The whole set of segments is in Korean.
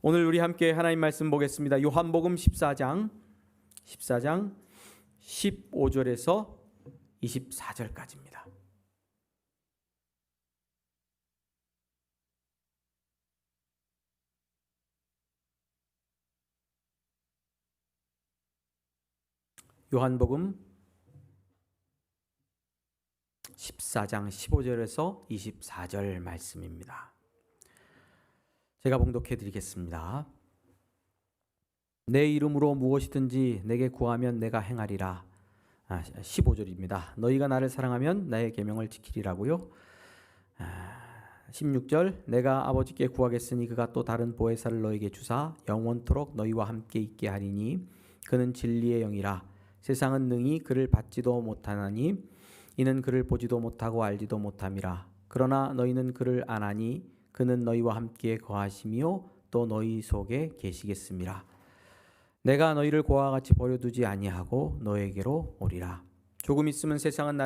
오늘 우리 함께 하나님 말씀 보겠습니다. 요한복음 14장 15절에서 24절까지입니다. 요한복음 14장 15절에서 24절 말씀입니다. 제가 봉독해 드리겠습니다. 내 이름으로 무엇이든지 내게 구하면 내가 행하리라. 15절입니다. 너희가 나를 사랑하면 나의 계명을 지키리라고요. 16절 내가 아버지께 구하겠으니 그가 또 다른 보혜사를 너희에게 주사 영원토록 너희와 함께 있게 하리니 그는 진리의 영이라. 세상은 능히 그를 받지도 못하나니 이는 그를 보지도 못하고 알지도 못함이라. 그러나 너희는 그를 아나니 그는 너희와 함께 거하시며 또 너희 속에 계시겠습니다. 내가 너희를 고아와 같이 버려두지 아니하고 너에게로 오리라. 조금 있으면 세상은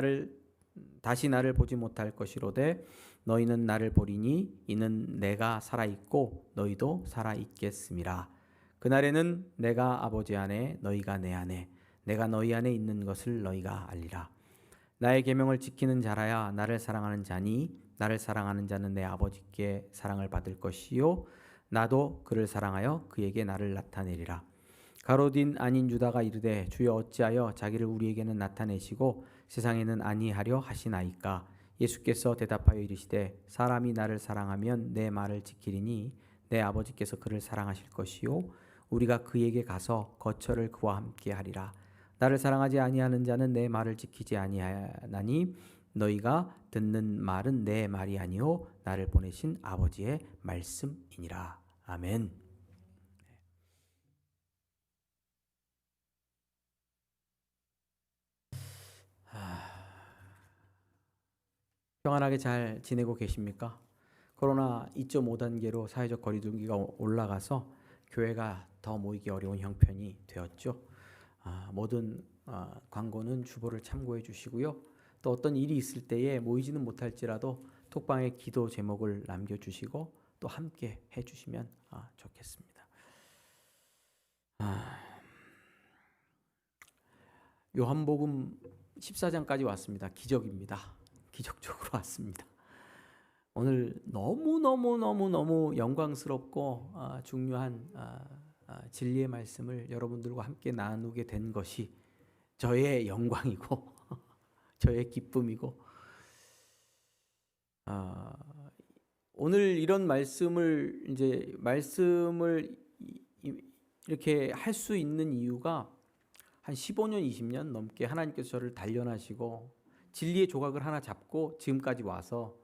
다시 나를 보지 못할 것이로되 너희는 나를 보리니 이는 내가 살아있고 너희도 살아있겠음이라. 그날에는 내가 아버지 안에 너희가 내 안에 내가 너희 안에 있는 것을 너희가 알리라. 나의 계명을 지키는 자라야 나를 사랑하는 자니 나를 사랑하는 자는 내 아버지께 사랑을 받을 것이요 나도 그를 사랑하여 그에게 나를 나타내리라. 가롯인 아닌 유다가 이르되 주여 어찌하여 자기를 우리에게는 나타내시고 세상에는 아니하려 하시나이까. 예수께서 대답하여 이르시되 사람이 나를 사랑하면 내 말을 지키리니 내 아버지께서 그를 사랑하실 것이요 우리가 그에게 가서 거처를 그와 함께 하리라. 나를 사랑하지 아니하는 자는 내 말을 지키지 아니하나니 너희가 듣는 말은 내 말이 아니요 나를 보내신 아버지의 말씀이니라. 아멘. 평안하게 잘 지내고 계십니까? 코로나 2.5단계로 사회적 거리두기가 올라가서 교회가 더 모이기 어려운 형편이 되었죠. 모든 광고는 주보를 참고해 주시고요. 또 어떤 일이 있을 때에 모이지는 못할지라도 톡방에 기도 제목을 남겨주시고 또 함께 해주시면 좋겠습니다. 요한복음 14장까지 왔습니다. 기적입니다. 기적적으로 왔습니다. 오늘 너무 영광스럽고 중요한 진리의 말씀을 여러분들과 함께 나누게 된 것이 저의 영광이고 저의 기쁨이고 오늘 이런 말씀을 이렇게 할 수 있는 이유가 한 15년 20년 넘게 하나님께서 저를 단련하시고 진리의 조각을 하나 잡고 지금까지 와서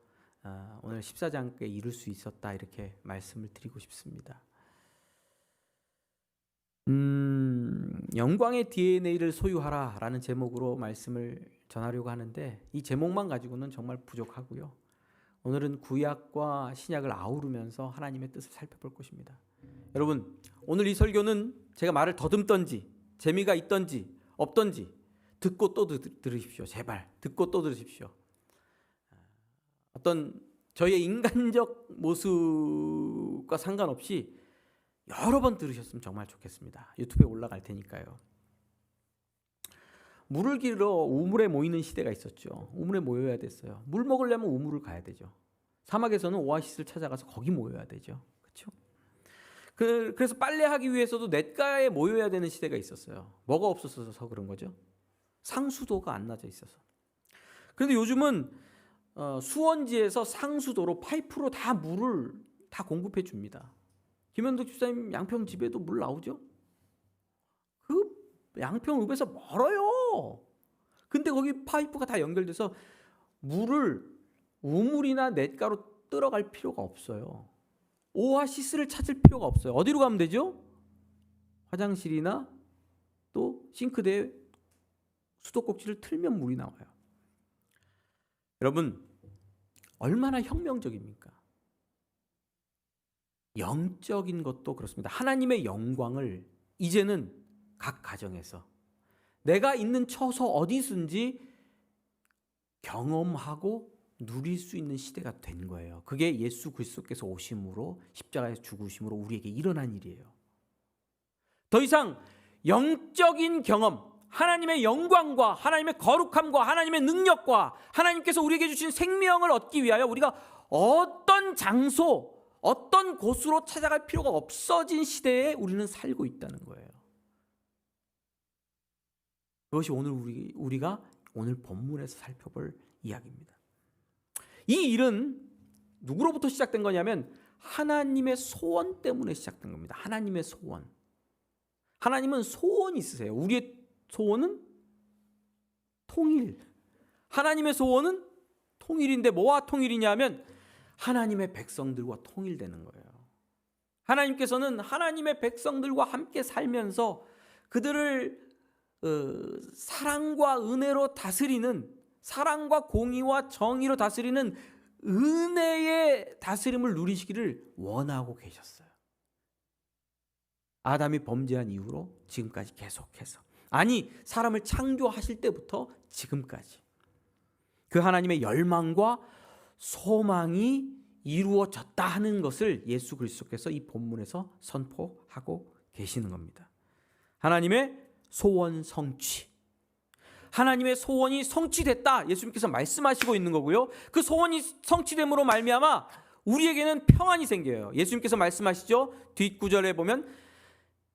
오늘 14장에 이룰 수 있었다 이렇게 말씀을 드리고 싶습니다. 영광의 DNA를 소유하라 라는 제목으로 말씀을 전하려고 하는데 이 제목만 가지고는 정말 부족하고요. 오늘은 구약과 신약을 아우르면서 하나님의 뜻을 살펴볼 것입니다. 여러분, 오늘 이 설교는 제가 말을 더듬던지 재미가 있던지 없던지 듣고 또 들으십시오. 제발 듣고 또 들으십시오. 어떤 저의 인간적 모습과 상관없이 여러 번 들으셨으면 정말 좋겠습니다. 유튜브에 올라갈 테니까요. 물을 기르러 우물에 모이는 시대가 있었죠. 우물에 모여야 됐어요. 물 먹으려면 우물을 가야 되죠. 사막에서는 오아시스를 찾아가서 거기 모여야 되죠. 그렇죠? 그래서 빨래하기 위해서도 냇가에 모여야 되는 시대가 있었어요. 뭐가 없어서 그런 거죠. 상수도가 안 나져 있어서. 그런데 요즘은 수원지에서 상수도로 파이프로 다 물을 다 공급해 줍니다. 김현덕 집사님 양평 집에도 물 나오죠? 그 양평읍에서 멀어요. 근데 거기 파이프가 다 연결돼서 물을 우물이나 냇가로 끌어갈 필요가 없어요. 오아시스를 찾을 필요가 없어요. 어디로 가면 되죠? 화장실이나 또 싱크대에 수도꼭지를 틀면 물이 나와요. 여러분, 얼마나 혁명적입니까? 영적인 것도 그렇습니다. 하나님의 영광을 이제는 각 가정에서 내가 있는 처소 어디든지 경험하고 누릴 수 있는 시대가 된 거예요. 그게 예수 그리스도께서 오심으로 십자가에서 죽으심으로 우리에게 일어난 일이에요. 더 이상 영적인 경험, 하나님의 영광과 하나님의 거룩함과 하나님의 능력과 하나님께서 우리에게 주신 생명을 얻기 위하여 우리가 어떤 장소, 어떤 곳으로 찾아갈 필요가 없어진 시대에 우리는 살고 있다는 거예요. 그것이 오늘 우리가 오늘 본문에서 살펴볼 이야기입니다. 이 일은 누구로부터 시작된 거냐면 하나님의 소원 때문에 시작된 겁니다. 하나님의 소원. 하나님은 소원이 있으세요. 우리의 소원은 통일. 하나님의 소원은 통일인데 뭐와 통일이냐면 하나님의 백성들과 통일되는 거예요. 하나님께서는 하나님의 백성들과 함께 살면서 그들을 사랑과 은혜로 다스리는, 사랑과 공의와 정의로 다스리는 은혜의 다스림을 누리시기를 원하고 계셨어요. 아담이 범죄한 이후로 지금까지 계속해서, 아니 사람을 창조하실 때부터 지금까지 그 하나님의 열망과 소망이 이루어졌다 하는 것을 예수 그리스도께서 이 본문에서 선포하고 계시는 겁니다. 하나님의 소원 성취, 하나님의 소원이 성취됐다 예수님께서 말씀하시고 있는 거고요. 그 소원이 성취됨으로 말미암아 우리에게는 평안이 생겨요. 예수님께서 말씀하시죠. 뒷구절에 보면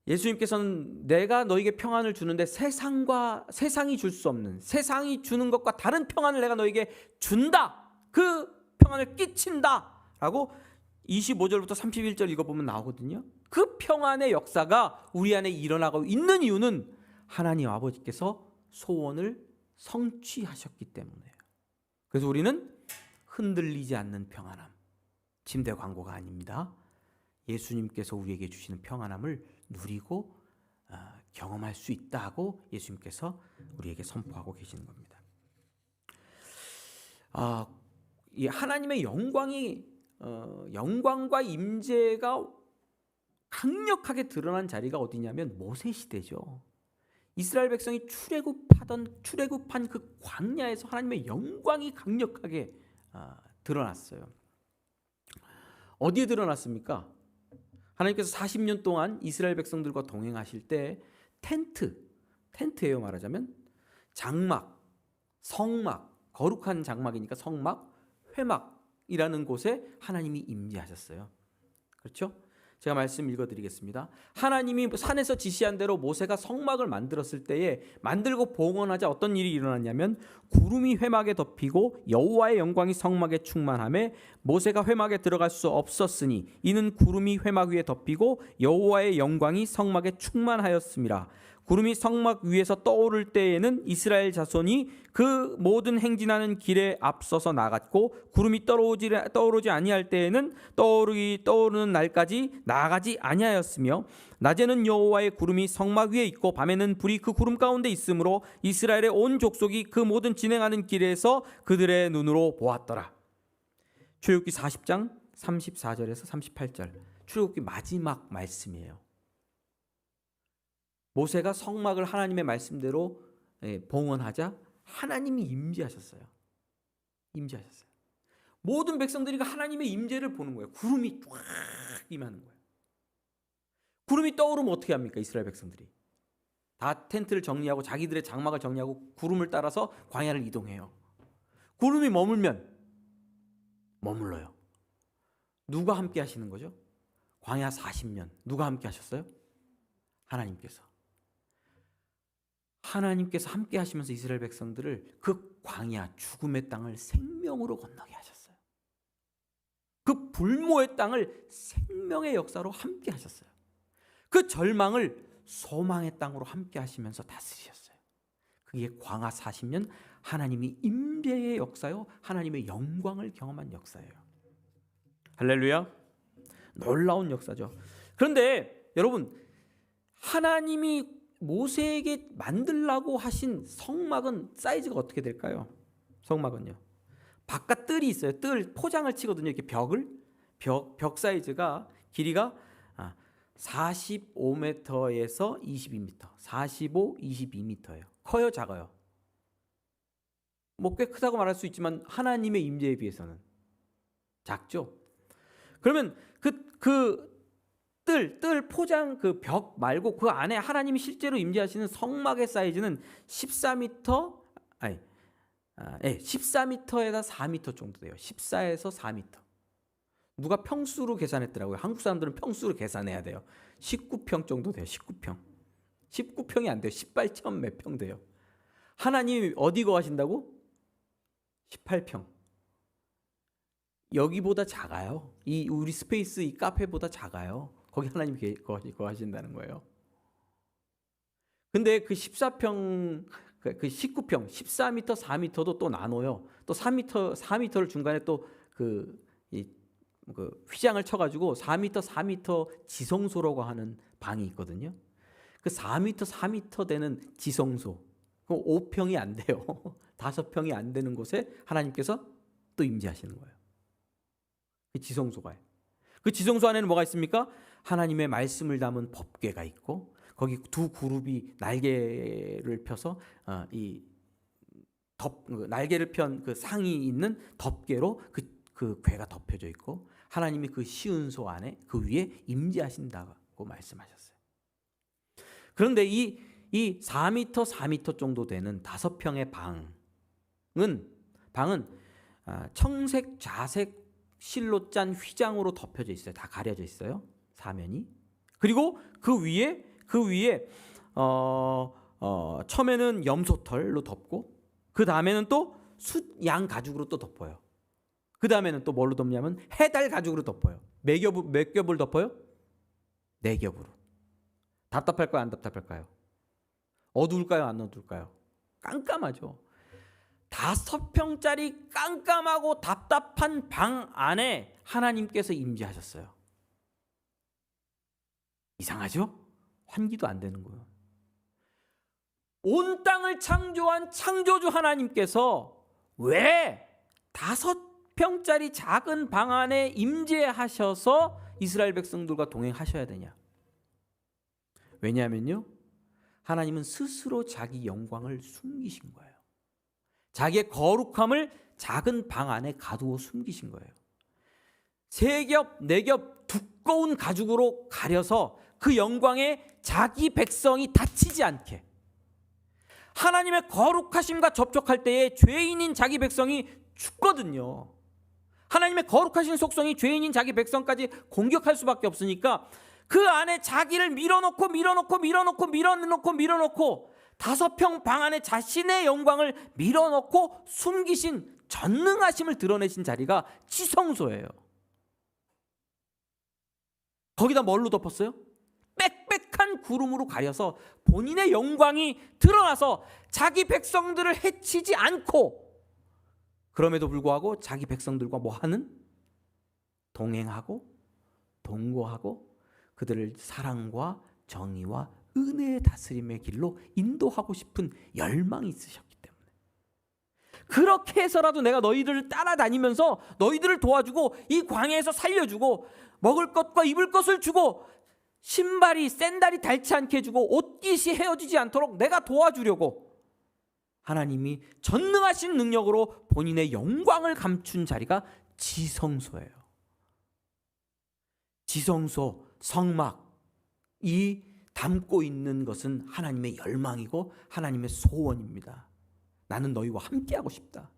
예수님께서는 내가 너에게 평안을 주는데 세상이 줄 수 없는, 세상이 주는 것과 다른 평안을 내가 너에게 준다, 그 평안을 끼친다 라고 25절부터 31절 읽어보면 나오거든요. 그 평안의 역사가 우리 안에 일어나고 있는 이유는 하나님 아버지께서 소원을 성취하셨기 때문이에요. 그래서 우리는 흔들리지 않는 평안함, 침대 광고가 아닙니다. 예수님께서 우리에게 주시는 평안함을 누리고 경험할 수 있다고 예수님께서 우리에게 선포하고 계시는 겁니다. 이 하나님의 영광과 임재가 강력하게 드러난 자리가 어디냐면 모세 시대죠. 이스라엘 백성이 출애굽한 그 광야에서 하나님의 영광이 강력하게 드러났어요. 어디에 드러났습니까? 하나님께서 40년 동안 이스라엘 백성들과 동행하실 때 텐트예요. 말하자면 장막, 성막, 거룩한 장막이니까 성막, 회막이라는 곳에 하나님이 임재하셨어요. 그렇죠? 제가 말씀 읽어드리겠습니다. 하나님이 산에서 지시한 대로 모세가 성막을 만들었을 때에 만들고 봉헌하자 어떤 일이 일어났냐면 구름이 회막에 덮이고 여호와의 영광이 성막에 충만하며 모세가 회막에 들어갈 수 없었으니 이는 구름이 회막 위에 덮이고 여호와의 영광이 성막에 충만하였음이라. 구름이 성막 위에서 떠오를 때에는 이스라엘 자손이 그 모든 행진하는 길에 앞서서 나갔고 구름이 떠오르지 아니할 때에는 떠오르는 날까지 나아가지 아니하였으며 낮에는 여호와의 구름이 성막 위에 있고 밤에는 불이 그 구름 가운데 있으므로 이스라엘의 온 족속이 그 모든 진행하는 길에서 그들의 눈으로 보았더라. 출애굽기 40장 34절에서 38절 출애굽기 마지막 말씀이에요. 모세가 성막을 하나님의 말씀대로 봉헌하자 하나님이 임재하셨어요. 모든 백성들이 하나님의 임재를 보는 거예요. 구름이 쫙 임하는 거예요. 구름이 떠오르면 어떻게 합니까? 이스라엘 백성들이 다 텐트를 정리하고 자기들의 장막을 정리하고 구름을 따라서 광야를 이동해요. 구름이 머물면 머물러요. 누가 함께 하시는 거죠? 광야 40년 누가 함께 하셨어요? 하나님께서 함께 하시면서 이스라엘 백성들을 그 광야 죽음의 땅을 생명으로 건너게 하셨어요. 그 불모의 땅을 생명의 역사로 함께 하셨어요. 그 절망을 소망의 땅으로 함께 하시면서 다스리셨어요. 그게 광야 40년 하나님이 임재의 역사요, 하나님의 영광을 경험한 역사예요. 할렐루야. 놀라운 역사죠. 그런데 여러분, 하나님이 모세에게 만들라고 하신 성막은 사이즈가 어떻게 될까요? 성막은요, 바깥 뜰이 있어요. 뜰 포장을 치거든요. 이렇게 벽 사이즈가 길이가 45m에서 22m, 45, 22m예요. 커요, 작아요? 뭐 꽤 크다고 말할 수 있지만 하나님의 임재에 비해서는 작죠. 그러면 뜰 포장 그 벽 말고 그 안에 하나님이 실제로 임재하시는 성막의 사이즈는 14m 14m에다 4m 정도 돼요. 14에서 4m. 누가 평수로 계산했더라고요. 한국 사람들은 평수로 계산해야 돼요. 19평 정도 돼요. 19평. 19평이 안 돼요. 18점 몇 평 돼요. 하나님이 어디 거하신다고? 18평. 여기보다 작아요. 이 우리 스페이스 이 카페보다 작아요. 거기 하나님 거하신다는 거예요. 근데 그 14평, 그 19평, 14m, 4m도 또 나눠요. 또 4m를 중간에 또 그 휘장을 쳐가지고 4m 지성소라고 하는 방이 있거든요. 그 4m 되는 지성소, 그 5평이 안 돼요. 5평이 안 되는 곳에 하나님께서 또 임재하시는 거예요. 그 지성소가요. 그 지성소 안에는 뭐가 있습니까? 하나님의 말씀을 담은 법궤가 있고, 거기 두 그룹이 날개를 펴서 날개를 편 그 상이 있는 덮개로 그 궤가 덮여져 있고, 하나님이 그 시은소 안에 그 위에 임재하신다고 말씀하셨어요. 그런데 이 4m 정도 되는 5평의 방은 청색, 좌색 실로 짠 휘장으로 덮여져 있어요. 다 가려져 있어요. 사면이. 그리고 그 위에 처음에는 염소털로 덮고, 그 다음에는 또 숫양 가죽으로 또 덮어요. 그 다음에는 또 뭘로 덮냐면 해달 가죽으로 덮어요. 몇 겹을 덮어요? 4겹으로. 답답할까요? 안 답답할까요? 어두울까요? 안 어두울까요? 깜깜하죠. 5평짜리 깜깜하고 답답한 방 안에 하나님께서 임재하셨어요. 이상하죠? 환기도 안 되는 거예요. 온 땅을 창조한 창조주 하나님께서 왜 5평짜리 작은 방 안에 임재하셔서 이스라엘 백성들과 동행하셔야 되냐? 왜냐하면요, 하나님은 스스로 자기 영광을 숨기신 거예요. 자기의 거룩함을 작은 방 안에 가두어 숨기신 거예요. 3겹, 4겹 두꺼운 가죽으로 가려서 그 영광에 자기 백성이 다치지 않게, 하나님의 거룩하심과 접촉할 때에 죄인인 자기 백성이 죽거든요. 하나님의 거룩하신 속성이 죄인인 자기 백성까지 공격할 수밖에 없으니까 그 안에 자기를 밀어놓고 5평 방 안에 자신의 영광을 밀어넣고 숨기신 전능하심을 드러내신 자리가 지성소예요. 거기다 뭘로 덮었어요? 빽빽한 구름으로 가려서 본인의 영광이 드러나서 자기 백성들을 해치지 않고, 그럼에도 불구하고 자기 백성들과 뭐하는? 동행하고 동거하고 그들을 사랑과 정의와 은혜의 다스림의 길로 인도하고 싶은 열망이 있으셨기 때문에, 그렇게 해서라도 내가 너희들을 따라다니면서 너희들을 도와주고 이 광야에서 살려주고 먹을 것과 입을 것을 주고 샌달이 닳지 않게 해주고 옷깃이 헤어지지 않도록 내가 도와주려고 하나님이 전능하신 능력으로 본인의 영광을 감춘 자리가 지성소예요. 지성소, 성막, 이 담고 있는 것은 하나님의 열망이고 하나님의 소원입니다. 나는 너희와 함께하고 싶다.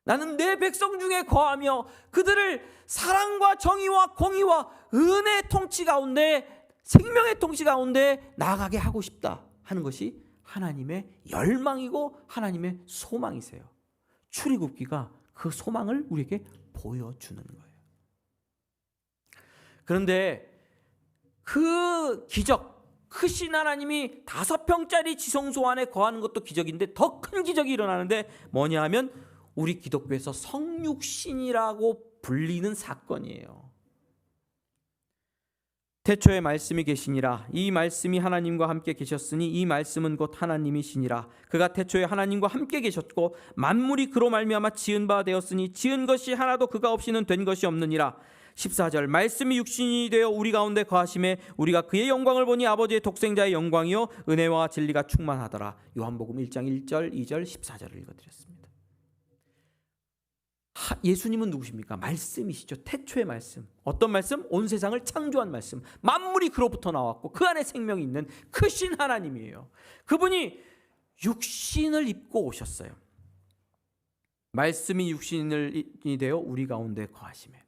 나는 내 백성 중에 거하며 그들을 사랑과 정의와 공의와 은혜의 통치 가운데, 생명의 통치 가운데 나아가게 하고 싶다 하는 것이 하나님의 열망이고 하나님의 소망이세요. 출애굽기가 그 소망을 우리에게 보여주는 거예요. 그런데 그 기적, 크신 하나님이 5평짜리 지성소 안에 거하는 것도 기적인데 더 큰 기적이 일어나는데 뭐냐 하면 우리 기독교에서 성육신이라고 불리는 사건이에요. 태초에 말씀이 계시니라. 이 말씀이 하나님과 함께 계셨으니 이 말씀은 곧 하나님이시니라. 그가 태초에 하나님과 함께 계셨고 만물이 그로 말미암아 지은 바 되었으니 지은 것이 하나도 그가 없이는 된 것이 없느니라. 14절 말씀이 육신이 되어 우리 가운데 거하심에 우리가 그의 영광을 보니 아버지의 독생자의 영광이요 은혜와 진리가 충만하더라. 요한복음 1장 1절 2절 14절을 읽어드렸습니다. 예수님은 누구십니까? 말씀이시죠. 태초의 말씀. 어떤 말씀? 온 세상을 창조한 말씀. 만물이 그로부터 나왔고 그 안에 생명이 있는 크신 하나님이에요. 그분이 육신을 입고 오셨어요. 말씀이 육신이 되어 우리 가운데 거하심에.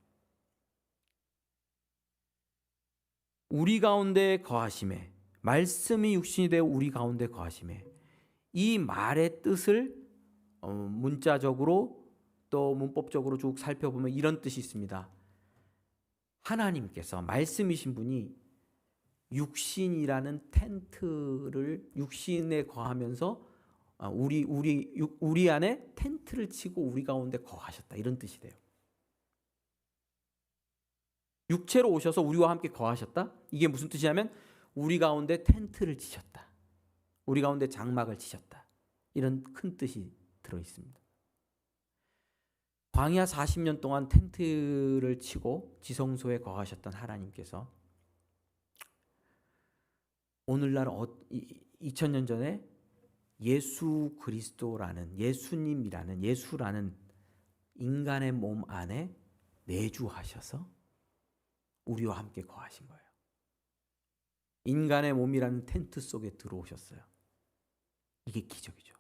우리 가운데 거하심에. 말씀이 육신이 되어 우리 가운데 거하심에. 이 말의 뜻을 문자적으로 또 문법적으로 쭉 살펴보면 이런 뜻이 있습니다. 하나님께서 말씀이신 분이 육신이라는 텐트를 육신에 거하면서 우리 안에 텐트를 치고 우리 가운데 거하셨다, 이런 뜻이 돼요. 육체로 오셔서 우리와 함께 거하셨다. 이게 무슨 뜻이냐면 우리 가운데 텐트를 치셨다, 우리 가운데 장막을 치셨다, 이런 큰 뜻이 들어 있습니다. 광야 40년 동안 텐트를 치고 지성소에 거하셨던 하나님께서 오늘날 2000년 전에 예수 그리스도라는, 예수님이라는, 예수라는 인간의 몸 안에 내주하셔서 우리와 함께 거하신 거예요. 인간의 몸이라는 텐트 속에 들어오셨어요. 이게 기적이죠.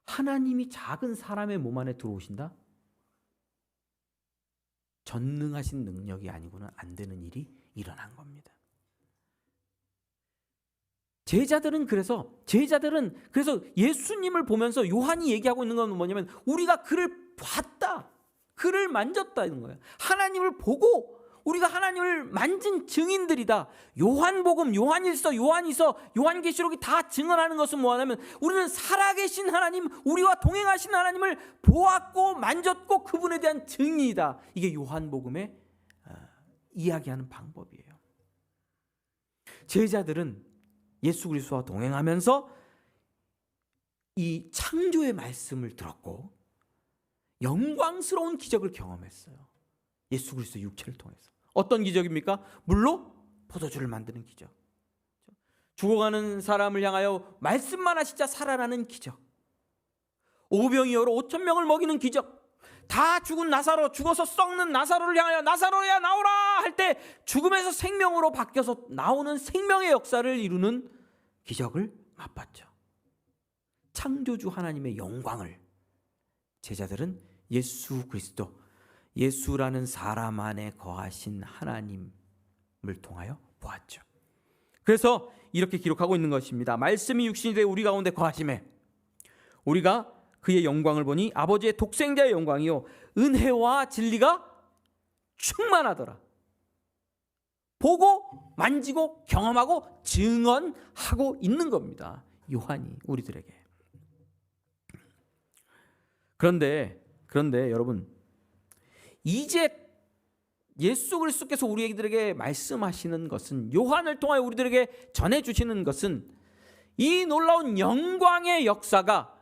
하나님이 작은 사람의 몸 안에 들어오신다? 전능하신 능력이 아니고는 안 되는 일이 일어난 겁니다. 제자들은 그래서 예수님을 보면서 요한이 얘기하고 있는 건 뭐냐면 우리가 그를 봤다, 그를 만졌다, 이런 거예요. 하나님을 보고 우리가 하나님을 만진 증인들이다. 요한복음, 요한일서, 요한이서, 요한계시록이 다 증언하는 것은 뭐냐면 우리는 살아계신 하나님, 우리와 동행하신 하나님을 보았고 만졌고 그분에 대한 증인이다. 이게 요한복음의 이야기하는 방법이에요. 제자들은 예수 그리스도와 동행하면서 이 창조의 말씀을 들었고 영광스러운 기적을 경험했어요. 예수 그리스도 육체를 통해서. 어떤 기적입니까? 물로 포도주를 만드는 기적. 죽어가는 사람을 향하여 말씀만 하시자 살아나는 기적. 오병이어로 5,000명을 먹이는 기적. 다 죽은 나사로, 죽어서 썩는 나사로를 향하여 나사로야 나오라 할 때 죽음에서 생명으로 바뀌어서 나오는 생명의 역사를 이루는 기적을 맛봤죠. 창조주 하나님의 영광을 제자들은 예수 그리스도, 예수라는 사람 안에 거하신 하나님을 통하여 보았죠. 그래서 이렇게 기록하고 있는 것입니다. 말씀이 육신이 되어 우리 가운데 거하심에 우리가 그의 영광을 보니 아버지의 독생자의 영광이요 은혜와 진리가 충만하더라. 보고 만지고 경험하고 증언하고 있는 겁니다. 요한이 우리들에게. 그런데 여러분, 이제 예수 그리스도께서 우리들에게 말씀하시는 것은, 요한을 통하여 우리들에게 전해주시는 것은 이 놀라운 영광의 역사가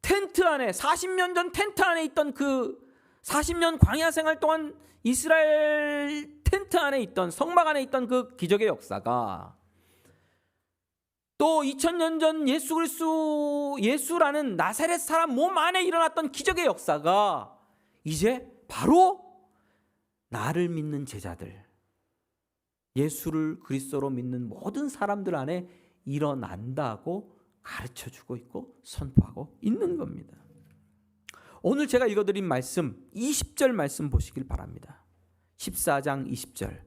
텐트 안에, 40년 전 텐트 안에 있던 그 40년 광야 생활 동안 이스라엘 텐트 안에 있던, 성막 안에 있던 그 기적의 역사가 또 2000년 전 예수 그리스도, 예수라는 나사렛 사람 몸 안에 일어났던 기적의 역사가 이제 바로 나를 믿는 제자들, 예수를 그리스도로 믿는 모든 사람들 안에 일어난다고 가르쳐주고 있고 선포하고 있는 겁니다. 오늘 제가 읽어드린 말씀 20절 말씀 보시길 바랍니다. 14장 20절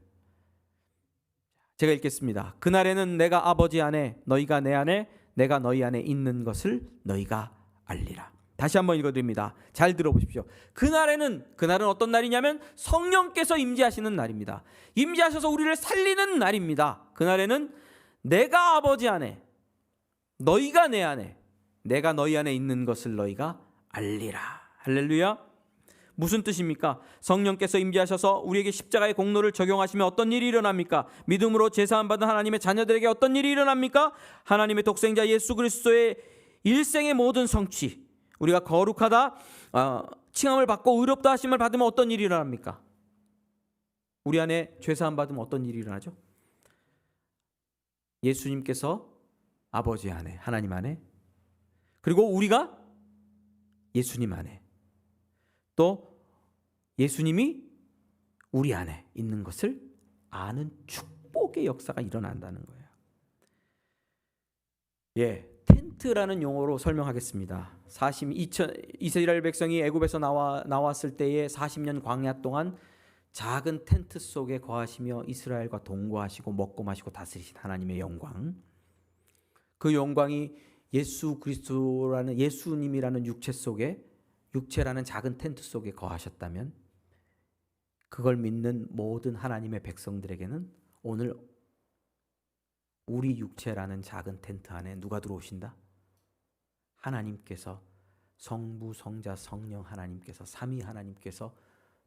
제가 읽겠습니다. 그날에는 내가 아버지 안에, 너희가 내 안에, 내가 너희 안에 있는 것을 너희가 알리라. 다시 한번 읽어드립니다. 잘 들어보십시오. 그날은 어떤 날이냐면 성령께서 임재하시는 날입니다. 임재하셔서 우리를 살리는 날입니다. 그날에는 내가 아버지 안에, 너희가 내 안에, 내가 너희 안에 있는 것을 너희가 알리라. 할렐루야. 무슨 뜻입니까? 성령께서 임재하셔서 우리에게 십자가의 공로를 적용하시면 어떤 일이 일어납니까? 믿음으로 제사함 받은 하나님의 자녀들에게 어떤 일이 일어납니까? 하나님의 독생자 예수 그리스도의 일생의 모든 성취, 우리가 거룩하다, 칭함을 받고 의롭다 하심을 받으면 어떤 일이 일어납니까? 우리 안에 죄사함 받으면 어떤 일이 일어나죠? 예수님께서 아버지 안에, 하나님 안에, 그리고 우리가 예수님 안에 또 예수님이 우리 안에 있는 것을 아는 축복의 역사가 일어난다는 거예요. 텐트라는 용어로 설명하겠습니다. 이스라엘 백성이 애굽에서 나왔을 때에 40년 광야 동안 작은 텐트 속에 거하시며 이스라엘과 동거하시고 먹고 마시고 다스리신 하나님의 영광, 그 영광이 예수 그리스도라는 예수님이라는 육체라는 작은 텐트 속에 거하셨다면, 그걸 믿는 모든 하나님의 백성들에게는 오늘 우리 육체라는 작은 텐트 안에 누가 들어오신다? 하나님께서, 성부, 성자, 성령 하나님께서, 삼위 하나님께서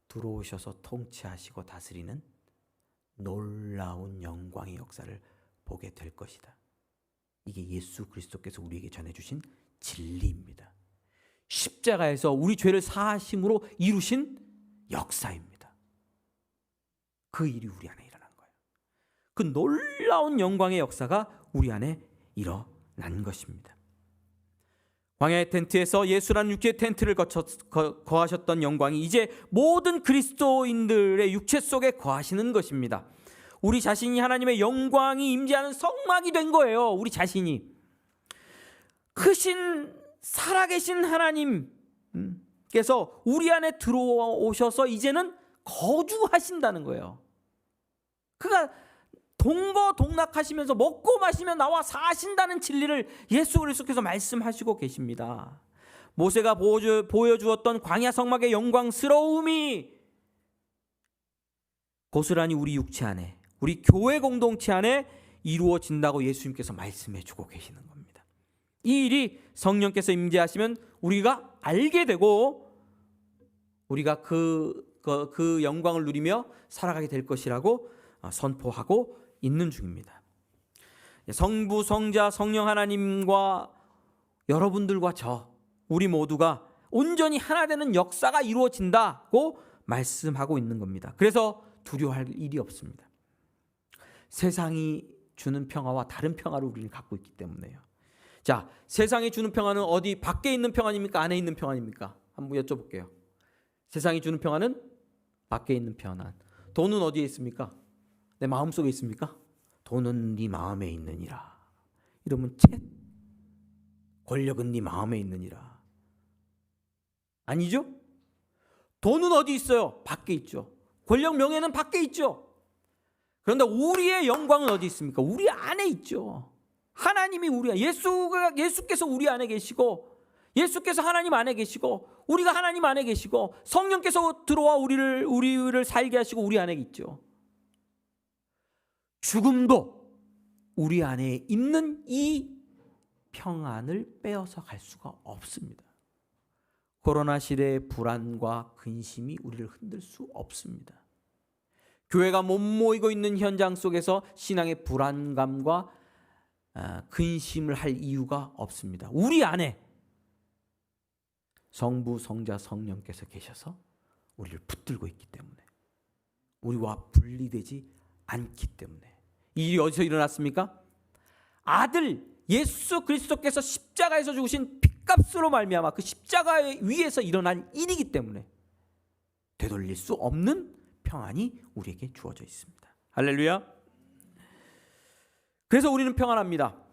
들어오셔서 통치하시고 다스리는 놀라운 영광의 역사를 보게 될 것이다. 이게 예수 그리스도께서 우리에게 전해주신 진리입니다. 십자가에서 우리 죄를 사하심으로 이루신 역사입니다. 그 일이 우리 안에 일어난 거예요. 그 놀라운 영광의 역사가 우리 안에 일어난 것입니다. 광야의 텐트에서 예수라는 육체의 텐트를 거하셨던 영광이 이제 모든 그리스도인들의 육체 속에 거하시는 것입니다. 우리 자신이 하나님의 영광이 임재하는 성막이 된 거예요. 우리 자신이 크신 살아계신 하나님께서 우리 안에 들어오셔서 이제는 거주하신다는 거예요. 그가 동거동락하시면서 먹고 마시며 나와 사신다는 진리를 예수 그리스도께서 말씀하시고 계십니다. 모세가 보여주었던 광야 성막의 영광스러움이 고스란히 우리 육체 안에, 우리 교회 공동체 안에 이루어진다고 예수님께서 말씀해 주고 계시는 겁니다. 이 일이 성령께서 임재하시면 우리가 알게 되고 우리가 그 영광을 누리며 살아가게 될 것이라고 선포하고 있는 중입니다. 성부, 성자, 성령 하나님과 여러분들과 우리 모두가 온전히 하나 되는 역사가 이루어진다고 말씀하고 있는 겁니다. 그래서 두려워할 일이 없습니다. 세상이 주는 평화와 다른 평화를 우리는 갖고 있기 때문에요. 자, 세상이 주는 평화는 어디 밖에 있는 평화입니까? 안에 있는 평화입니까? 한번 여쭤볼게요. 세상이 주는 평화는 밖에 있는 평화. 돈은 어디에 있습니까? 내 마음속에 있습니까? 돈은 네 마음에 있느니라. 이러면 챗. 권력은 네 마음에 있느니라. 아니죠? 돈은 어디 있어요? 밖에 있죠. 권력, 명예는 밖에 있죠. 그런데 우리의 영광은 어디 있습니까? 우리 안에 있죠. 하나님이 예수께서 우리 안에 계시고, 예수께서 하나님 안에 계시고, 우리가 하나님 안에 계시고, 성령께서 들어와 우리를 살게 하시고 우리 안에 있죠. 죽음도 우리 안에 있는 이 평안을 빼앗아 갈 수가 없습니다. 코로나 시대의 불안과 근심이 우리를 흔들 수 없습니다. 교회가 못 모이고 있는 현장 속에서 신앙의 불안감과 근심을 할 이유가 없습니다. 우리 안에 성부, 성자, 성령께서 계셔서 우리를 붙들고 있기 때문에, 우리와 분리되지 않기 때문에. 이 일이 어디서 일어났습니까? 아들 예수 그리스도께서 십자가에서 죽으신 핏값으로 말미암아 그 십자가 위에서 일어난 일이기 때문에 되돌릴 수 없는 평안이 우리에게 주어져 있습니다. 할렐루야. 그래서 우리는 평안합니다.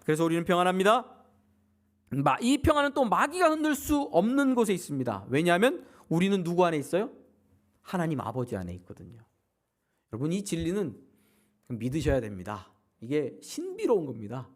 이 평안은 또 마귀가 흔들 수 없는 곳에 있습니다. 왜냐하면 우리는 누구 안에 있어요? 하나님 아버지 안에 있거든요. 여러분, 이 진리는 믿으셔야 됩니다. 이게 신비로운 겁니다.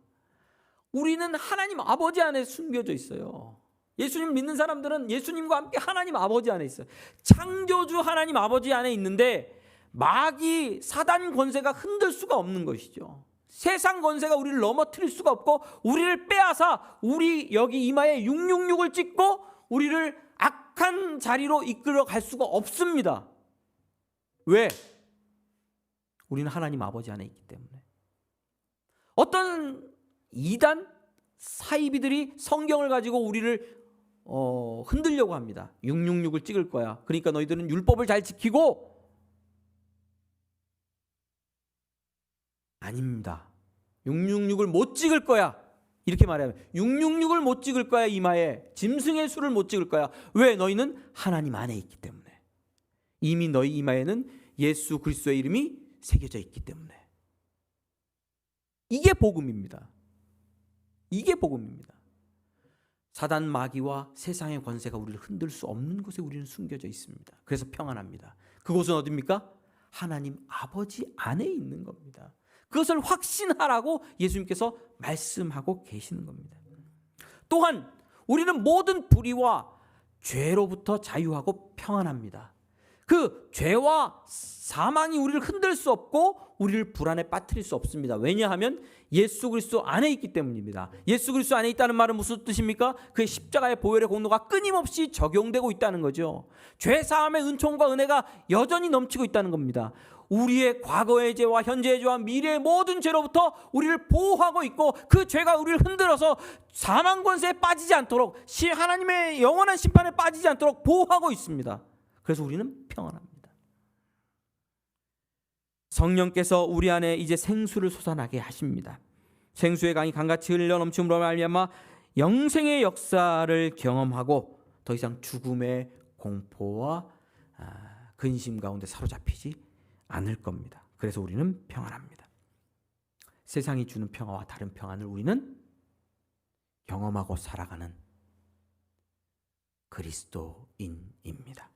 우리는 하나님 아버지 안에 숨겨져 있어요. 예수님 믿는 사람들은 예수님과 함께 하나님 아버지 안에 있어요. 창조주 하나님 아버지 안에 있는데 마귀 사단 권세가 흔들 수가 없는 것이죠. 세상 권세가 우리를 넘어뜨릴 수가 없고 우리를 빼앗아 우리 여기 이마에 666을 찍고 우리를 악한 자리로 이끌어 갈 수가 없습니다. 왜? 우리는 하나님 아버지 안에 있기 때문에. 어떤 이단 사이비들이 성경을 가지고 우리를 흔들려고 합니다. 666을 찍을 거야. 그러니까 너희들은 율법을 잘 지키고. 아닙니다. 666을 못 찍을 거야. 이렇게 말하면 666을 못 찍을 거야. 이마에 짐승의 수를 못 찍을 거야. 왜? 너희는 하나님 안에 있기 때문에. 이미 너희 이마에는 예수 그리스도의 이름이 새겨져 있기 때문에. 이게 복음입니다. 이게 복음입니다. 사단 마귀와 세상의 권세가 우리를 흔들 수 없는 곳에 우리는 숨겨져 있습니다. 그래서 평안합니다. 그곳은 어디입니까? 하나님 아버지 안에 있는 겁니다. 그것을 확신하라고 예수님께서 말씀하고 계시는 겁니다. 또한 우리는 모든 불의와 죄로부터 자유하고 평안합니다. 그 죄와 사망이 우리를 흔들 수 없고 우리를 불안에 빠뜨릴 수 없습니다. 왜냐하면 예수 그리스도 안에 있기 때문입니다. 예수 그리스도 안에 있다는 말은 무슨 뜻입니까? 그의 십자가의 보혈의 공로가 끊임없이 적용되고 있다는 거죠. 죄 사함의 은총과 은혜가 여전히 넘치고 있다는 겁니다. 우리의 과거의 죄와 현재의 죄와 미래의 모든 죄로부터 우리를 보호하고 있고 그 죄가 우리를 흔들어서 사망 권세에 빠지지 않도록 하나님의 영원한 심판에 빠지지 않도록 보호하고 있습니다. 그래서 우리는 평안합니다. 성령께서 우리 안에 이제 생수를 솟아나게 하십니다. 생수의 강이 강같이 흘러 넘침으로 말미암아 영생의 역사를 경험하고 더 이상 죽음의 공포와 근심 가운데 사로잡히지 않을 겁니다. 그래서 우리는 평안합니다. 세상이 주는 평화와 다른 평안을 우리는 경험하고 살아가는 그리스도인입니다.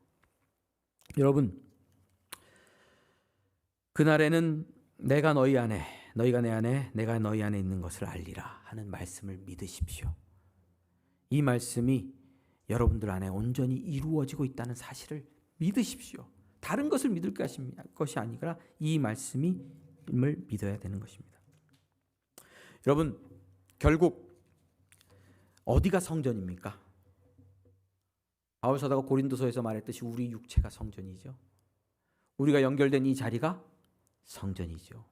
여러분, 그날에는 내가 너희 안에, 너희가 내 안에, 내가 너희 안에 있는 것을 알리라 하는 말씀을 믿으십시오. 이 말씀이 여러분들 안에 온전히 이루어지고 있다는 사실을 믿으십시오. 다른 것을 믿을 것이 아니라 이 말씀을 믿어야 되는 것입니다. 여러분, 결국 어디가 성전입니까? 바울 사도가 고린도서에서 말했듯이 우리 육체가 성전이죠. 우리가 연결된 이 자리가 성전이죠.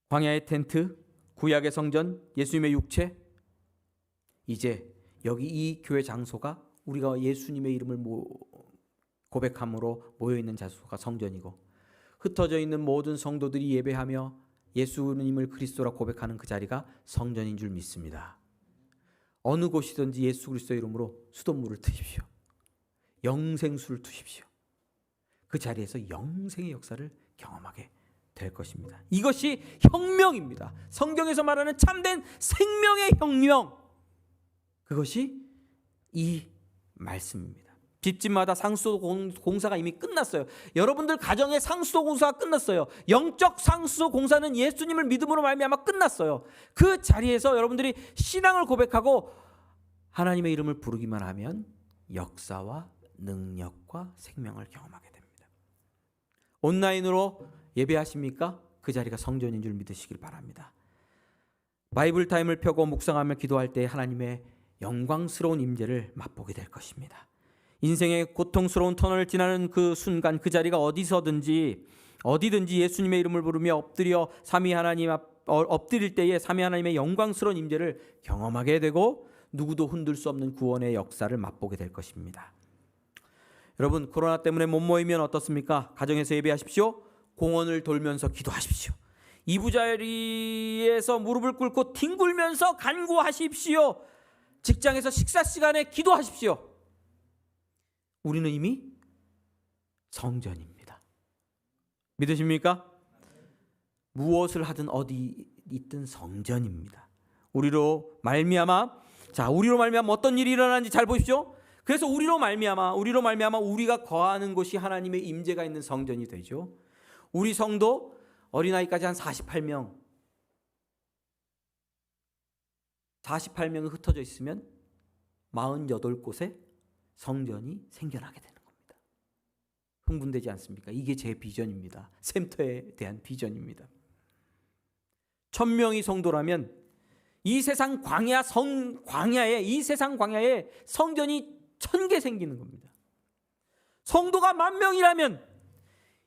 광야의 텐트, 구약의 성전, 예수님의 육체, 이제 여기 이 교회 장소가 우리가 예수님의 이름을 고백함으로 모여있는 장소가 성전이고, 흩어져 있는 모든 성도들이 예배하며 예수님을 그리스도라 고백하는 그 자리가 성전인 줄 믿습니다. 어느 곳이든지 예수 그리스도 이름으로 수돗물을 트십시오. 영생수를 두십시오. 그 자리에서 영생의 역사를 경험하게 될 것입니다. 이것이 혁명입니다. 성경에서 말하는 참된 생명의 혁명, 그것이 이 말씀입니다. 집집마다 상수도 공사가 이미 끝났어요. 여러분들 가정의 상수도 공사가 끝났어요. 영적 상수도 공사는 예수님을 믿음으로 말미암아 끝났어요. 그 자리에서 여러분들이 신앙을 고백하고 하나님의 이름을 부르기만 하면 역사와 능력과 생명을 경험하게 됩니다. 온라인으로 예배하십니까? 그 자리가 성전인 줄 믿으시길 바랍니다. 바이블 타임을 펴고 묵상하며 기도할 때 하나님의 영광스러운 임재를 맛보게 될 것입니다. 인생의 고통스러운 터널을 지나는 그 순간, 그 자리가 어디든지 예수님의 이름을 부르며 엎드릴 때에 삼위 하나님의 영광스러운 임재를 경험하게 되고 누구도 흔들 수 없는 구원의 역사를 맛보게 될 것입니다. 여러분, 코로나 때문에 못 모이면 어떻습니까? 가정에서 예배하십시오. 공원을 돌면서 기도하십시오. 이부자리에서 무릎을 꿇고 뒹굴면서 간구하십시오. 직장에서 식사 시간에 기도하십시오. 우리는 이미 성전입니다. 믿으십니까? 무엇을 하든 어디 있든 성전입니다. 우리로 말미암아 어떤 일이 일어나는지 잘 보십시오. 그래서 우리로 말미암아 우리가 거하는 곳이 하나님의 임재가 있는 성전이 되죠. 우리 성도 어린아이까지 한 48명이 흩어져 있으면 48곳에 성전이 생겨나게 되는 겁니다. 흥분되지 않습니까? 이게 제 비전입니다. 샘터에 대한 비전입니다. 1000명이 성도라면 이 세상 광야에 성전이 1000개 생기는 겁니다. 성도가 10,000명이라면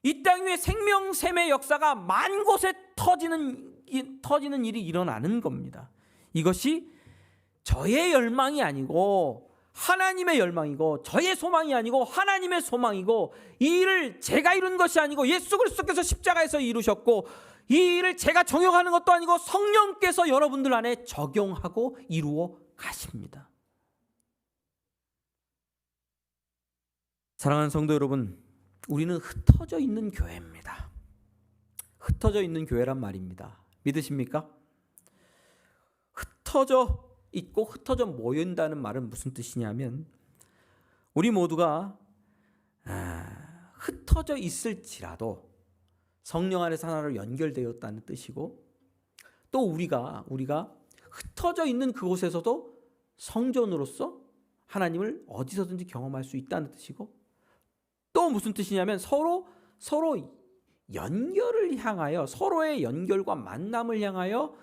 이 땅 위에 생명샘의 역사가 10,000곳에 터지는 일이 일어나는 겁니다. 이것이 저의 열망이 아니고 하나님의 열망이고, 저의 소망이 아니고 하나님의 소망이고, 이 일을 제가 이룬 것이 아니고 예수 그리스도께서 십자가에서 이루셨고 이 일을 제가 정욕하는 것도 아니고 성령께서 여러분들 안에 적용하고 이루어 가십니다. 사랑하는 성도 여러분, 우리는 흩어져 있는 교회입니다. 흩어져 있는 교회란 말입니다. 믿으십니까? 흩어져 있고 흩어져 모인다는 말은 무슨 뜻이냐면, 우리 모두가 흩어져 있을지라도 성령 안에서 하나로 연결되었다는 뜻이고, 또 우리가 흩어져 있는 그곳에서도 성전으로서 하나님을 어디서든지 경험할 수 있다는 뜻이고, 또 무슨 뜻이냐면 서로 연결을 향하여, 서로의 연결과 만남을 향하여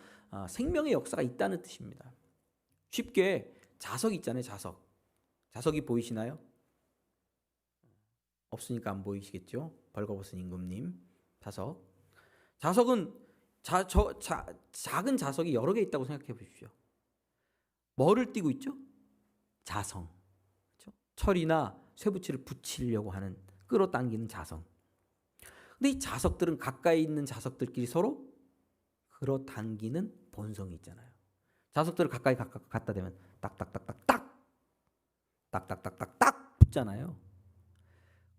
생명의 역사가 있다는 뜻입니다. 쉽게 자석 있잖아요. 자석이 보이시나요? 없으니까 안 보이시겠죠? 벌거벗은 임금님 자석은 작은 자석이 여러 개 있다고 생각해 보십시오. 뭐를 띠고 있죠? 자성. 그렇죠? 철이나 쇠붙이를 붙이려고 하는, 끌어당기는 자성. 근데 이 자석들은 가까이 있는 자석들끼리 서로 끌어당기는 본성이 있잖아요. 자석들을 가까이 갖다 대면 딱딱딱딱 붙잖아요.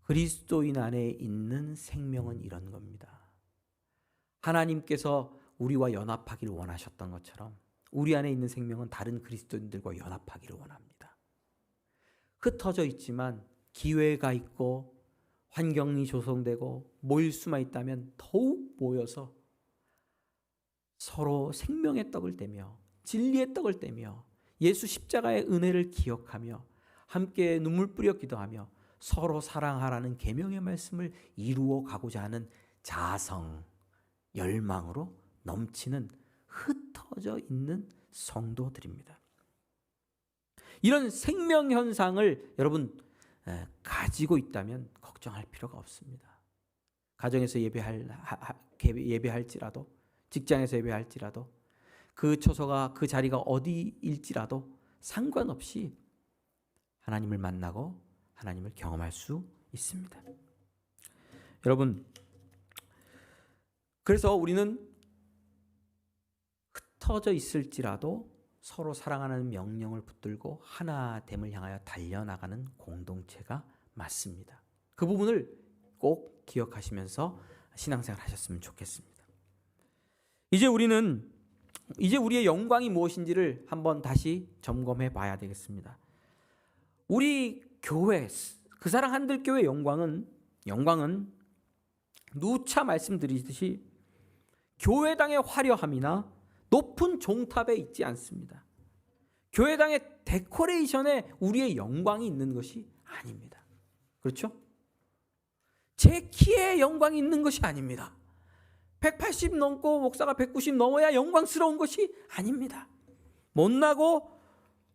그리스도인 안에 있는 생명은 이런 겁니다. 하나님께서 우리와 연합하기를 원하셨던 것처럼 우리 안에 있는 생명은 다른 그리스도인들과 연합하기를 원합니다. 흩어져 있지만 기회가 있고 환경이 조성되고 모일 수만 있다면 더욱 모여서 서로 생명의 떡을 떼며 진리의 떡을 떼며 예수 십자가의 은혜를 기억하며 함께 눈물 뿌려 기도하며 서로 사랑하라는 계명의 말씀을 이루어 가고자 하는 자성, 열망으로 넘치는 흩어져 있는 성도들입니다. 이런 생명 현상을 여러분 가지고 있다면 걱정할 필요가 없습니다. 가정에서 예배할지라도, 직장에서 예배할지라도, 그 처소가, 그 자리가 어디일지라도 상관없이 하나님을 만나고 하나님을 경험할 수 있습니다. 여러분, 그래서 우리는 흩어져 있을지라도 서로 사랑하는 명령을 붙들고 하나됨을 향하여 달려나가는 공동체가 맞습니다. 그 부분을 꼭 기억하시면서 신앙생활 하셨으면 좋겠습니다. 이제 우리의 영광이 무엇인지를 한번 다시 점검해 봐야 되겠습니다. 우리 교회, 그 사랑 한들교회 영광은 누차 말씀드리듯이 교회당의 화려함이나 높은 종탑에 있지 않습니다. 교회당의 데코레이션에 우리의 영광이 있는 것이 아닙니다. 그렇죠? 제 키에 영광이 있는 것이 아닙니다. 180 넘고 목사가 190 넘어야 영광스러운 것이 아닙니다. 못나고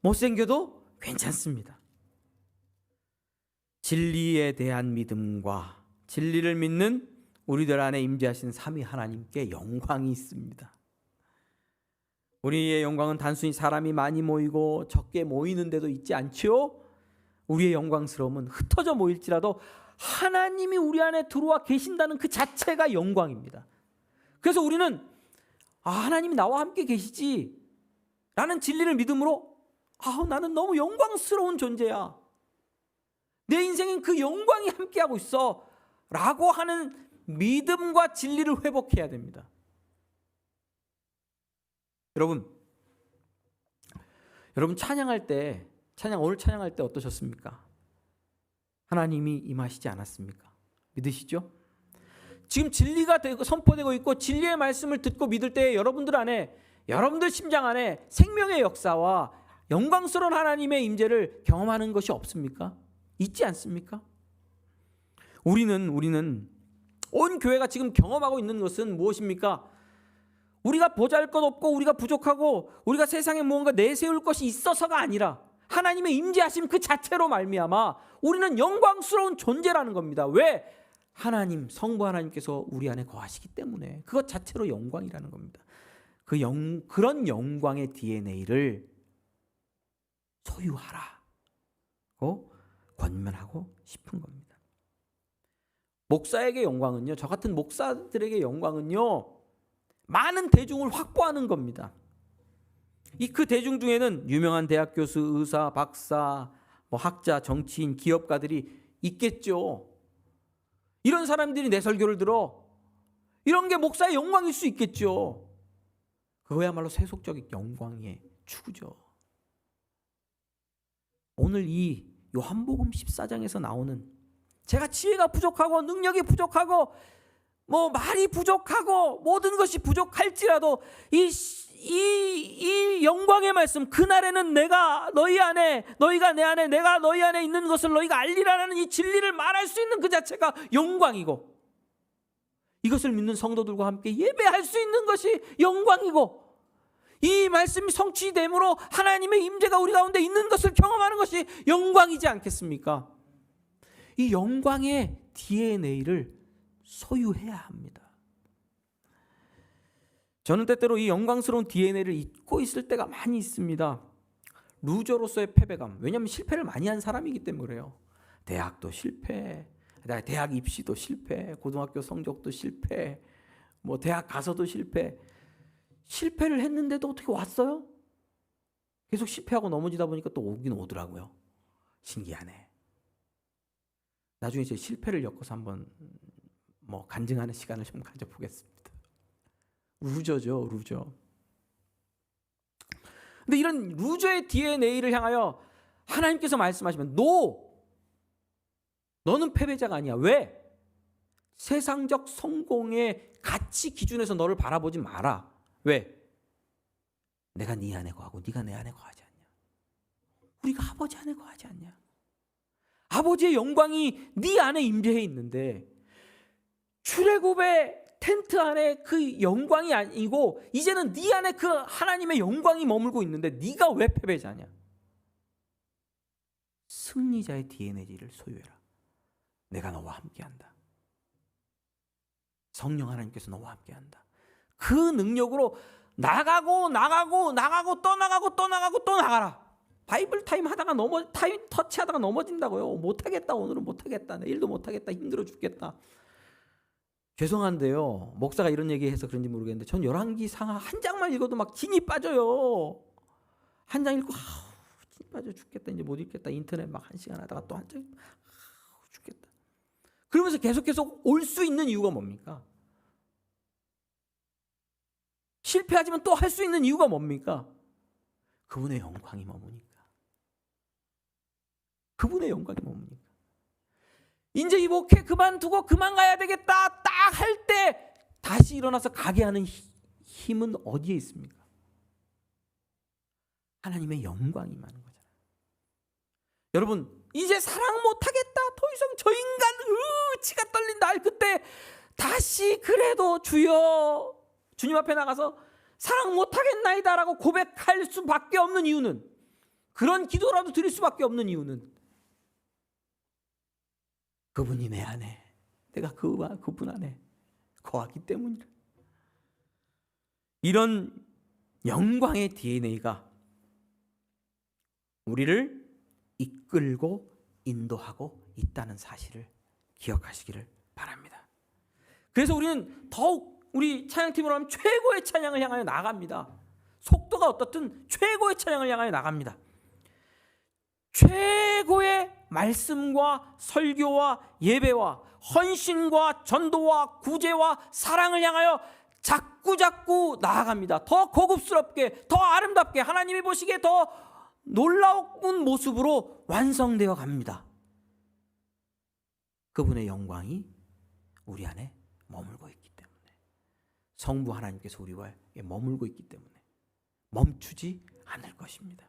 못생겨도 괜찮습니다. 진리에 대한 믿음과 진리를 믿는 우리들 안에 임재하신 삼위 하나님께 영광이 있습니다. 우리의 영광은 단순히 사람이 많이 모이고 적게 모이는 데도 있지 않지요. 우리의 영광스러움은 흩어져 모일지라도 하나님이 우리 안에 들어와 계신다는 그 자체가 영광입니다. 그래서 우리는 하나님이 나와 함께 계시지 라는 진리를 믿음으로 나는 너무 영광스러운 존재야, 내 인생엔 그 영광이 함께하고 있어 라고 하는 믿음과 진리를 회복해야 됩니다. 여러분 찬양할 때, 오늘 찬양할 때 어떠셨습니까? 하나님이 임하시지 않았습니까? 믿으시죠? 지금 진리가 선포되고 있고 진리의 말씀을 듣고 믿을 때 여러분들 안에, 여러분들 심장 안에 생명의 역사와 영광스러운 하나님의 임재를 경험하는 것이 없습니까? 있지 않습니까? 우리는 온 교회가 지금 경험하고 있는 것은 무엇입니까? 우리가 보잘것없고 우리가 부족하고 우리가 세상에 무언가 내세울 것이 있어서가 아니라 하나님의 임재하심 그 자체로 말미암아 우리는 영광스러운 존재라는 겁니다. 왜? 하나님, 성부 하나님께서 우리 안에 거하시기 때문에 그것 자체로 영광이라는 겁니다. 그런 영광의 DNA를 소유하라고 권면하고 싶은 겁니다. 목사에게 영광은요, 저 같은 목사들에게 영광은요, 많은 대중을 확보하는 겁니다. 그 대중 중에는 유명한 대학 교수, 의사, 박사, 학자, 정치인, 기업가들이 있겠죠. 이런 사람들이 내 설교를 들어. 이런 게 목사의 영광일 수 있겠죠. 그거야말로 세속적인 영광의 추구죠. 오늘 이 요한복음 14장에서 나오는, 제가 지혜가 부족하고 능력이 부족하고 말이 부족하고 모든 것이 부족할지라도 이 영광의 말씀, 그날에는 내가 너희 안에, 너희가 내 안에, 내가 너희 안에 있는 것을 너희가 알리라는 이 진리를 말할 수 있는 그 자체가 영광이고, 이것을 믿는 성도들과 함께 예배할 수 있는 것이 영광이고, 이 말씀이 성취됨으로 하나님의 임재가 우리 가운데 있는 것을 경험하는 것이 영광이지 않겠습니까? 이 영광의 DNA를 소유해야 합니다. 저는 때때로 이 영광스러운 DNA를 잊고 있을 때가 많이 있습니다. 루저로서의 패배감. 왜냐하면 실패를 많이 한 사람이기 때문에 그래요. 대학도 실패, 대학 입시도 실패, 고등학교 성적도 실패, 대학 가서도 실패. 실패를 했는데도 어떻게 왔어요? 계속 실패하고 넘어지다 보니까 또 오긴 오더라고요. 신기하네. 나중에 제 실패를 엮어서 한번 간증하는 시간을 좀 가져보겠습니다. 루저죠, 루저. 근데 이런 루저의 DNA를 향하여 하나님께서 말씀하시면 너는 패배자가 아니야. 왜? 세상적 성공의 가치 기준에서 너를 바라보지 마라. 왜? 내가 네 안에 거하고 네가 내 안에 거하지 않냐. 우리가 아버지 안에 거하지 않냐. 아버지의 영광이 네 안에 임재해 있는데 출애굽의 텐트 안에 그 영광이 아니고 이제는 네 안에 그 하나님의 영광이 머물고 있는데 네가 왜 패배자냐. 승리자의 DNA를 소유해라. 내가 너와 함께한다. 성령 하나님께서 너와 함께한다. 그 능력으로 나가고 또 나가라. 바이블 타임 하다가 타임 터치하다가 넘어진다고요. 못하겠다. 오늘은 못하겠다. 내일도 못하겠다. 힘들어 죽겠다. 죄송한데요. 목사가 이런 얘기해서 그런지 모르겠는데 전 열왕기상 한 장만 읽어도 막 진이 빠져요. 한 장 읽고 진이 빠져 죽겠다. 이제 못 읽겠다. 인터넷 막 1시간 하다가 또 한 장 죽겠다. 그러면서 계속 올 수 있는 이유가 뭡니까? 실패하지만 또 할 수 있는 이유가 뭡니까? 그분의 영광이 머무니까. 그분의 영광이 머무니까. 이제 이 목회 그만두고 그만 가야 되겠다 딱 할 때 다시 일어나서 가게 하는 힘은 어디에 있습니까? 하나님의 영광이 많은 거잖아요. 여러분, 이제 사랑 못하겠다. 더 이상 저 인간 치가 떨린다. 그때 다시 그래도 주여, 주님 앞에 나가서 사랑 못하겠나이다 라고 고백할 수밖에 없는 이유는, 그런 기도라도 드릴 수밖에 없는 이유는 그분이 내 안에, 내가 그분 안에 거하기 때문이라. 이런 영광의 DNA가 우리를 이끌고 인도하고 있다는 사실을 기억하시기를 바랍니다. 그래서 우리는 더욱 우리 찬양팀으로 하면 최고의 찬양을 향하여 나갑니다. 속도가 어떻든 최고의 찬양을 향하여 나갑니다. 최고의 말씀과 설교와 예배와 헌신과 전도와 구제와 사랑을 향하여 자꾸 나아갑니다. 더 고급스럽게, 더 아름답게, 하나님이 보시기에 더 놀라운 모습으로 완성되어 갑니다. 그분의 영광이 우리 안에 머물고 있기 때문에, 성부 하나님께서 우리와 머물고 있기 때문에 멈추지 않을 것입니다.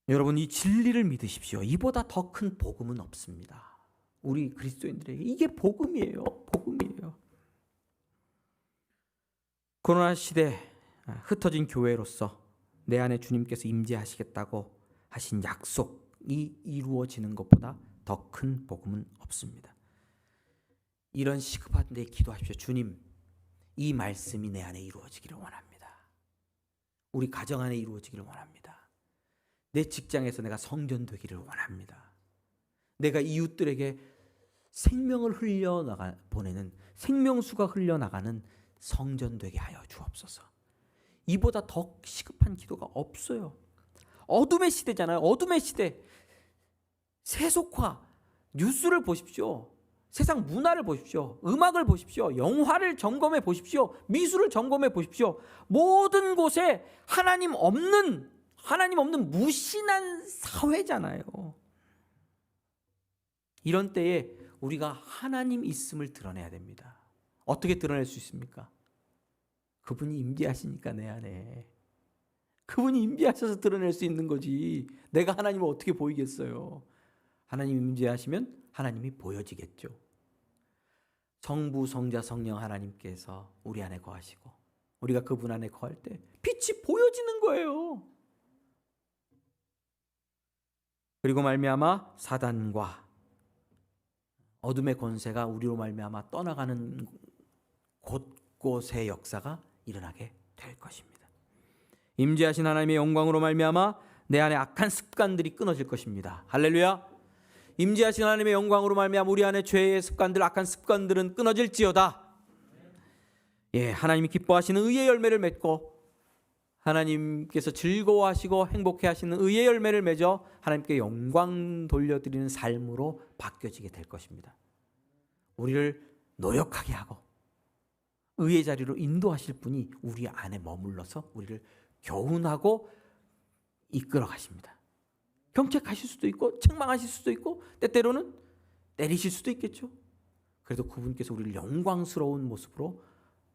여러분, 이 진리를 믿으십시오. 이보다 더 큰 복음은 없습니다. 우리 그리스도인들에게 이게 복음이에요. 복음이에요. 코로나 시대 흩어진 교회로서 내 안에 주님께서 임재하시겠다고 하신 약속이 이루어지는 것보다 더 큰 복음은 없습니다. 이런 시급한 데 기도하십시오. 주님, 이 말씀이 내 안에 이루어지기를 원합니다. 우리 가정 안에 이루어지기를 원합니다. 내 직장에서 내가 성전되기를 원합니다. 내가 이웃들에게 생명을 보내는 생명수가 흘려나가는 성전 되게 하여 주옵소서. 이보다 더 시급한 기도가 없어요. 어둠의 시대잖아요. 어둠의 시대. 세속화, 뉴스를 보십시오. 세상 문화를 보십시오. 음악을 보십시오. 영화를 점검해 보십시오. 미술을 점검해 보십시오. 모든 곳에 하나님 없는 무신한 사회잖아요. 이런 때에 우리가 하나님 있음을 드러내야 됩니다. 어떻게 드러낼 수 있습니까? 그분이 임재하시니까 내 안에. 그분이 임재하셔서 드러낼 수 있는 거지. 내가 하나님을 어떻게 보이겠어요? 하나님 임재하시면 하나님이 보여지겠죠. 성부, 성자, 성령 하나님께서 우리 안에 거하시고 우리가 그분 안에 거할 때 빛이 보여지는 거예요. 그리고 말미암아 사단과 어둠의 권세가 우리로 말미암아 떠나가는 곳곳의 역사가 일어나게 될 것입니다. 임재하신 하나님의 영광으로 말미암아 내 안에 악한 습관들이 끊어질 것입니다. 할렐루야. 임재하신 하나님의 영광으로 말미암아 우리 안에 죄의 습관들, 악한 습관들은 끊어질지어다. 하나님이 기뻐하시는 의의 열매를 맺고 하나님께서 즐거워하시고 행복해 하시는 의의 열매를 맺어 하나님께 영광 돌려드리는 삶으로 바뀌어지게 될 것입니다. 우리를 노력하게 하고 의의 자리로 인도하실 분이 우리 안에 머물러서 우리를 교훈하고 이끌어 가십니다. 경책하실 수도 있고 책망하실 수도 있고 때때로는 때리실 수도 있겠죠. 그래도 그분께서 우리를 영광스러운 모습으로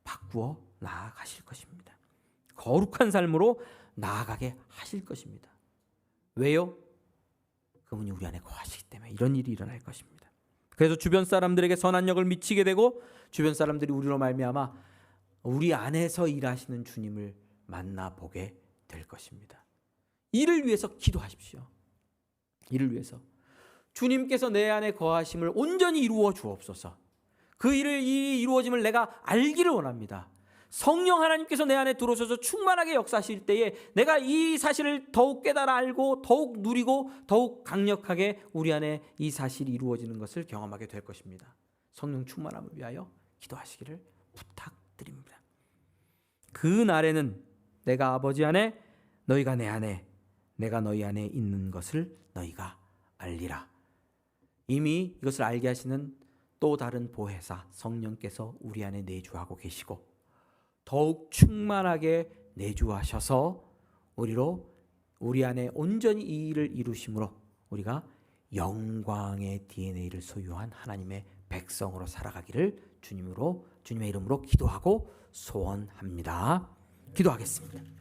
바꾸어 나아가실 것입니다. 거룩한 삶으로 나아가게 하실 것입니다. 왜요? 그분이 우리 안에 거하시기 때문에 이런 일이 일어날 것입니다. 그래서 주변 사람들에게 선한 역을 미치게 되고 주변 사람들이 우리로 말미암아 우리 안에서 일하시는 주님을 만나보게 될 것입니다. 이를 위해서 기도하십시오. 이를 위해서 주님께서 내 안에 거하심을 온전히 이루어 주옵소서. 그 일을 이 이루어짐을 내가 알기를 원합니다. 성령 하나님께서 내 안에 들어오셔서 충만하게 역사하실 때에 내가 이 사실을 더욱 깨달아 알고 더욱 누리고 더욱 강력하게 우리 안에 이 사실이 이루어지는 것을 경험하게 될 것입니다. 성령 충만함을 위하여 기도하시기를 부탁드립니다. 그 날에는 내가 아버지 안에 너희가 내 안에 내가 너희 안에 있는 것을 너희가 알리라. 이미 이것을 알게 하시는 또 다른 보혜사 성령께서 우리 안에 내주하고 계시고 더욱 충만하게 내주하셔서 우리 안에 온전히 이 일을 이루심으로 우리가 영광의 DNA를 소유한 하나님의 백성으로 살아가기를 주님의 이름으로 기도하고 소원합니다. 기도하겠습니다.